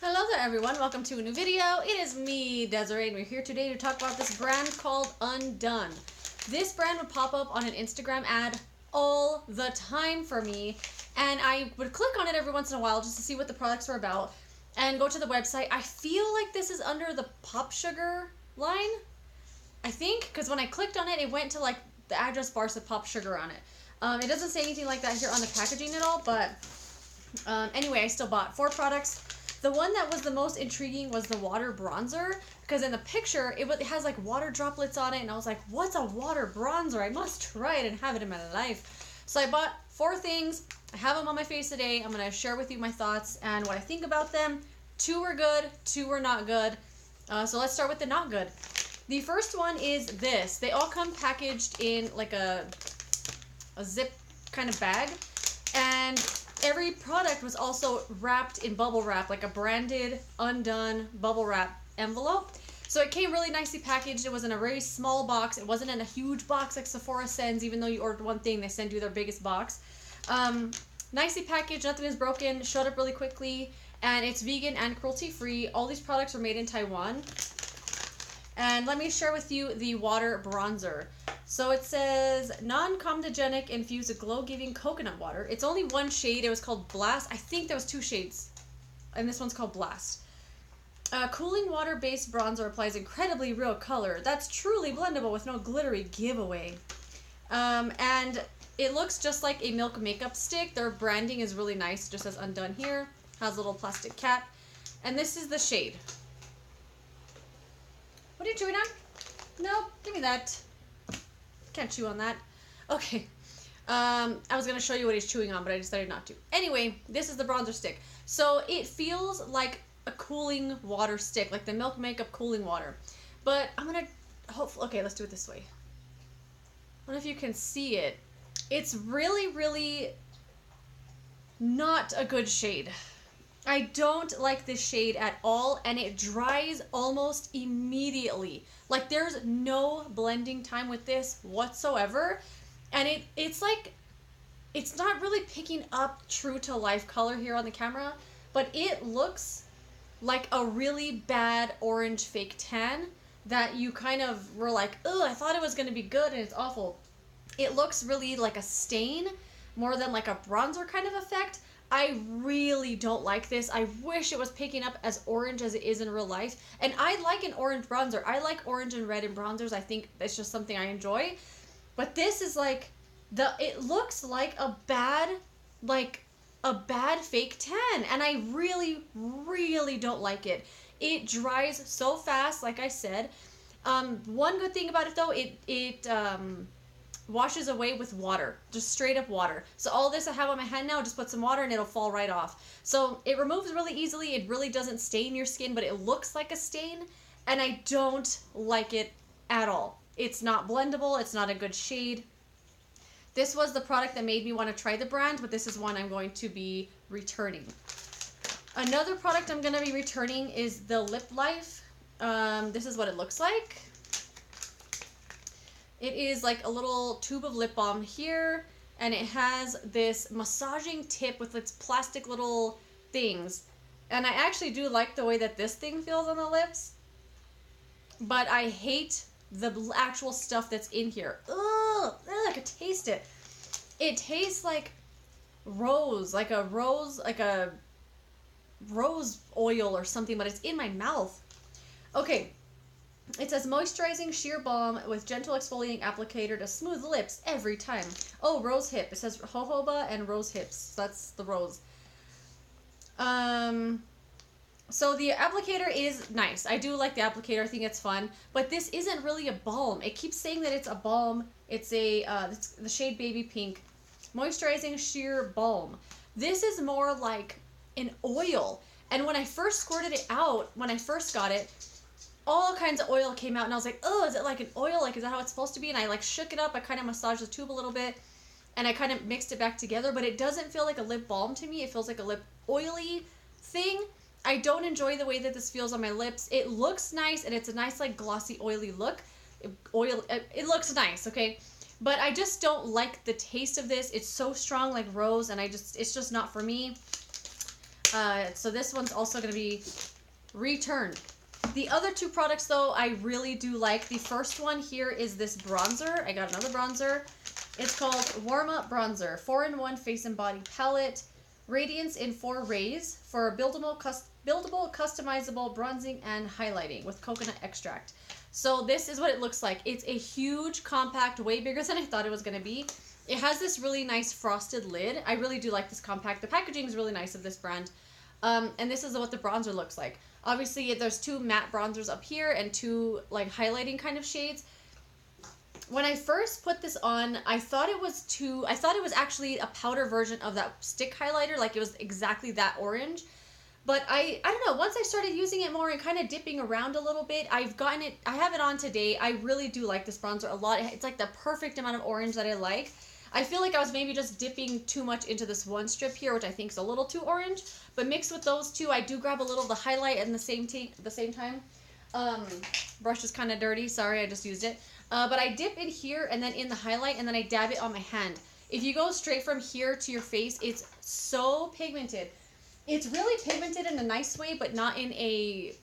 Hello there everyone, welcome to a new video. It is me, Desiree, and we're here today to talk about this brand called UNDONE. This brand would pop up on an Instagram ad all the time for me, and I would click on it every once in a while just to see what the products were about and go to the website. I feel like this is under the Pop Sugar line, I think, because when I clicked on it, it went to like the address bar said Pop Sugar on it. It doesn't say anything like that here on the packaging at all, but anyway, I still bought 4 products. The one that was the most intriguing was the water bronzer, because in the picture, it has like water droplets on it, and I was like, what's a water bronzer? I must try it and have it in my life. So I bought 4 things. I have them on my face today. I'm going to share with you my thoughts and what I think about them. 2 were good, 2 were not good. So let's start with the not good. The first one is this. They all come packaged in like a zip kind of bag, and every product was also wrapped in bubble wrap, like a branded UNDONE bubble wrap envelope. So it came really nicely packaged. It was in a very small box. It wasn't in a huge box like Sephora sends. Even though you ordered one thing, they send you their biggest box. Nicely packaged, nothing is broken, showed up really quickly, and it's vegan and cruelty-free. All these products are made in Taiwan. And let me share with you the water bronzer. So it says non-comedogenic infused glow-giving coconut water. It's only one shade. It was called Blast. I think there was 2 shades, and this one's called Blast. Cooling water-based bronzer applies incredibly real color. That's truly blendable with no glittery giveaway. And it looks just like a Milk makeup stick. Their branding is really nice. It just says UNDONE here. Has a little plastic cap. And this is the shade. What are you chewing on? No, give me that. Can't chew on that. Okay. I was going to show you what he's chewing on, but I decided not to. Anyway, this is the bronzer stick. So it feels like a cooling water stick, like the Milk Makeup cooling water. But I'm going to, hopefully, okay, let's do it this way. I don't know if you can see it. It's really, really not a good shade. I don't like this shade at all, and it dries almost immediately. Like, there's no blending time with this whatsoever, and it's like, it's not really picking up true to life color here on the camera, but it looks like a really bad orange fake tan that you kind of were like, ugh, I thought it was going to be good, and it's awful. It looks really like a stain more than like a bronzer kind of effect. I really don't like this. I wish it was picking up as orange as it is in real life. And I like an orange bronzer. I like orange and red in bronzers. I think it's just something I enjoy. But this is like, it looks like a bad fake tan. And I really, really don't like it. It dries so fast, like I said. One good thing about it though, it washes away with water, just straight up water. So all this I have on my hand now, just put some water and it'll fall right off. So it removes really easily. It really doesn't stain your skin, but it looks like a stain, and I don't like it at all. It's not blendable. It's not a good shade. This was the product that made me want to try the brand, but this is one I'm going to be returning. Another product I'm going to be returning is the Lip Life. This is what it looks like. It is like a little tube of lip balm here, and it has this massaging tip with its plastic little things. And I actually do like the way that this thing feels on the lips, but I hate the actual stuff that's in here. Ugh, I could taste it. It tastes like rose oil or something, but it's in my mouth. Okay. It says moisturizing sheer balm with gentle exfoliating applicator to smooth lips every time. Oh, rose hip. It says jojoba and rose hips. That's the rose. So the applicator is nice. I do like the applicator. I think it's fun. But this isn't really a balm. It keeps saying that it's a balm. It's it's the shade Baby Pink. Moisturizing sheer balm. This is more like an oil. And when I first squirted it out, when I first got it, all kinds of oil came out, and I was like, oh, is it like an oil? Like, is that how it's supposed to be? And I like shook it up. I kind of massaged the tube a little bit, and I kind of mixed it back together, but it doesn't feel like a lip balm to me. It feels like a lip oily thing. I don't enjoy the way that this feels on my lips. It looks nice, and it's a nice, like, glossy, oily look. It looks nice, okay? But I just don't like the taste of this. It's so strong like rose, and it's just not for me. So this one's also going to be returned. The other two products, though, I really do like. The first one here is this bronzer. I got another bronzer. It's called Warm Up Bronzer. 4-in-1 Face and Body Palette. Radiance in 4 rays for buildable, customizable bronzing and highlighting with coconut extract. So this is what it looks like. It's a huge, compact, way bigger than I thought it was going to be. It has this really nice frosted lid. I really do like this compact. The packaging is really nice of this brand. And this is what the bronzer looks like. Obviously, there's 2 matte bronzers up here and 2 like highlighting kind of shades. When I first put this on, I thought it was actually a powder version of that stick highlighter, like it was exactly that orange. But I don't know, once I started using it more and kind of dipping around a little bit, I have it on today. I really do like this bronzer a lot. It's like the perfect amount of orange that I like. I feel like I was maybe just dipping too much into this one strip here, which I think is a little too orange. But mixed with those two, I do grab a little of the highlight at the same time. Brush is kind of dirty. Sorry, I just used it. But I dip in here and then in the highlight, and then I dab it on my hand. If you go straight from here to your face, it's so pigmented. It's really pigmented in a nice way, but not in a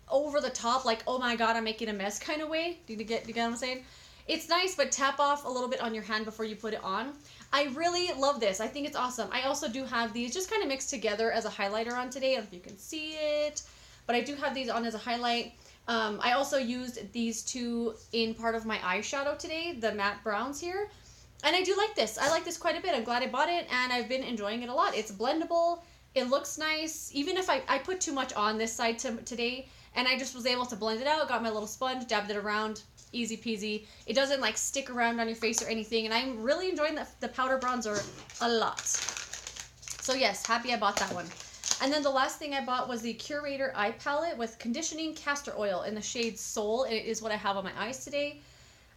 over the top, like, oh my god, I'm making a mess kind of way. Do you get what I'm saying? It's nice, but tap off a little bit on your hand before you put it on. I really love this. I think it's awesome. I also do have these just kind of mixed together as a highlighter on today. I don't know if you can see it, but I do have these on as a highlight. I also used these 2 in part of my eyeshadow today, the matte browns here. And I do like this. I like this quite a bit. I'm glad I bought it, and I've been enjoying it a lot. It's blendable. It looks nice. Even if I put too much on this side today, and I just was able to blend it out, got my little sponge, dabbed it around. Easy peasy. It doesn't like stick around on your face or anything, and I'm really enjoying the powder bronzer a lot. So yes, happy I bought that one. And then the last thing I bought was the Curator Eye Palette with conditioning castor oil in the shade Soul, and it is what I have on my eyes today.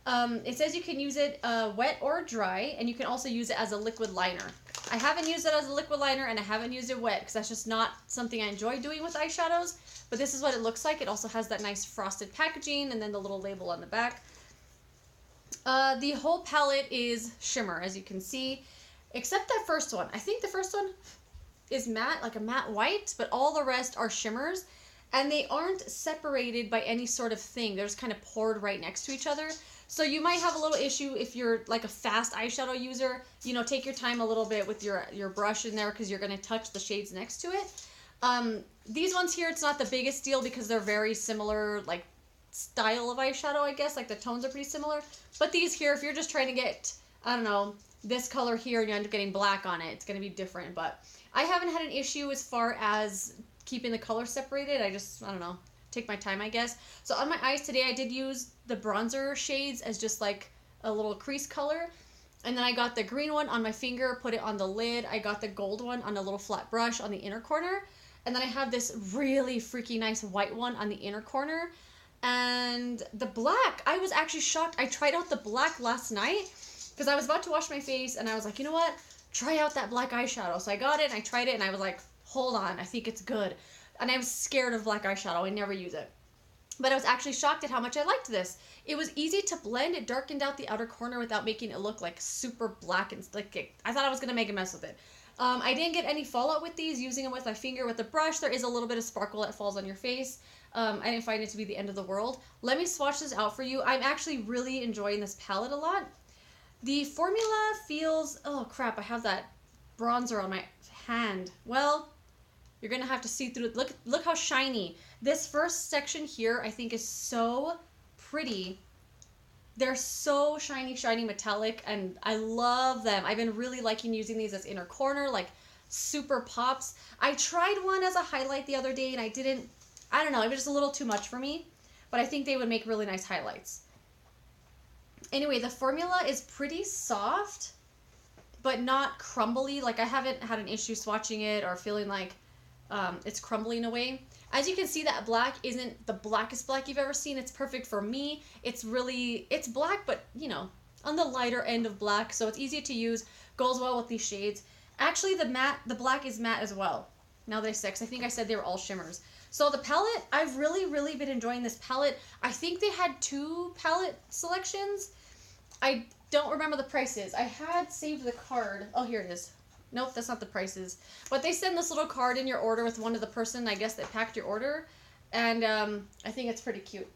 It says you can use it wet or dry, and you can also use it as a liquid liner. I haven't used it as a liquid liner, and I haven't used it wet because that's just not something I enjoy doing with eyeshadows. But this is what it looks like. It also has that nice frosted packaging and then the little label on the back. The whole palette is shimmer, as you can see, except that first one. I think the first one is matte, like a matte white, but all the rest are shimmers. And they aren't separated by any sort of thing. They're just kind of poured right next to each other. So you might have a little issue if you're like a fast eyeshadow user. You know, take your time a little bit with your brush in there because you're going to touch the shades next to it. These ones here, it's not the biggest deal because they're very similar, like, style of eyeshadow, I guess. Like, the tones are pretty similar. But these here, if you're just trying to get, I don't know, this color here and you end up getting black on it, it's going to be different. But I haven't had an issue as far as keeping the color separated. I don't know, take my time, I guess. So on my eyes today, I did use the bronzer shades as just like a little crease color. And then I got the green one on my finger, put it on the lid. I got the gold one on a little flat brush on the inner corner. And then I have this really freaky nice white one on the inner corner. And the black, I was actually shocked. I tried out the black last night because I was about to wash my face and I was like, you know what? Try out that black eyeshadow. So I got it and I tried it and I was like, hold on, I think it's good. And I was scared of black eyeshadow. I never use it. But I was actually shocked at how much I liked this. It was easy to blend. It darkened out the outer corner without making it look like super black and like I thought I was going to make a mess with it. I didn't get any fallout with these. Using them with my finger with the brush, there is a little bit of sparkle that falls on your face. I didn't find it to be the end of the world. Let me swatch this out for you. I'm actually really enjoying this palette a lot. The formula feels... Oh, crap. I have that bronzer on my hand. Well, you're going to have to see through it. Look how shiny. This first section here, I think, is so pretty. They're so shiny, shiny metallic, and I love them. I've been really liking using these as inner corner, like super pops. I tried one as a highlight the other day, and I don't know, it was just a little too much for me, but I think they would make really nice highlights. Anyway, the formula is pretty soft, but not crumbly. Like, I haven't had an issue swatching it or feeling like it's crumbling away. As you can see, that black isn't the blackest black you've ever seen. It's perfect for me. It's black, but, you know, on the lighter end of black, so it's easy to use. Goes well with these shades. Actually, the black is matte as well. Now that I said, 'cause I think I said they were all shimmers. So the palette, I've really, really been enjoying this palette. I think they had 2 palette selections. I don't remember the prices. I had saved the card. Oh, here it is. Nope, that's not the prices. But they send this little card in your order with one of the person, I guess, that packed your order. And I think it's pretty cute.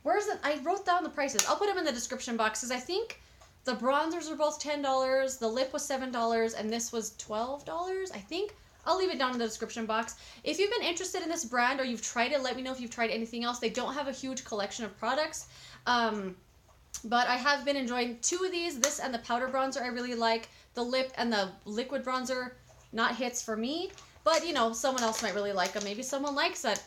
Where's it? I wrote down the prices. I'll put them in the description box because I think the bronzers are both $10, the lip was $7, and this was $12, I think. I'll leave it down in the description box. If you've been interested in this brand or you've tried it, let me know if you've tried anything else. They don't have a huge collection of products. But I have been enjoying 2 of these. This and the powder bronzer I really like. The lip and the liquid bronzer, not hits for me. But, you know, someone else might really like them. Maybe someone likes that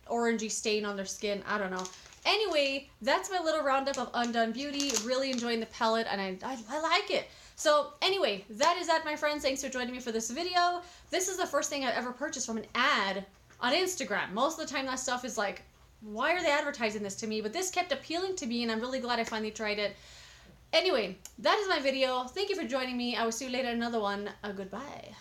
orangey stain on their skin. I don't know. Anyway, that's my little roundup of Undone Beauty. Really enjoying the palette, and I like it. So anyway, that is that, my friends. Thanks for joining me for this video. This is the first thing I've ever purchased from an ad on Instagram. Most of the time that stuff is like, why are they advertising this to me? But this kept appealing to me, and I'm really glad I finally tried it. Anyway, that is my video. Thank you for joining me. I will see you later in another one. Goodbye.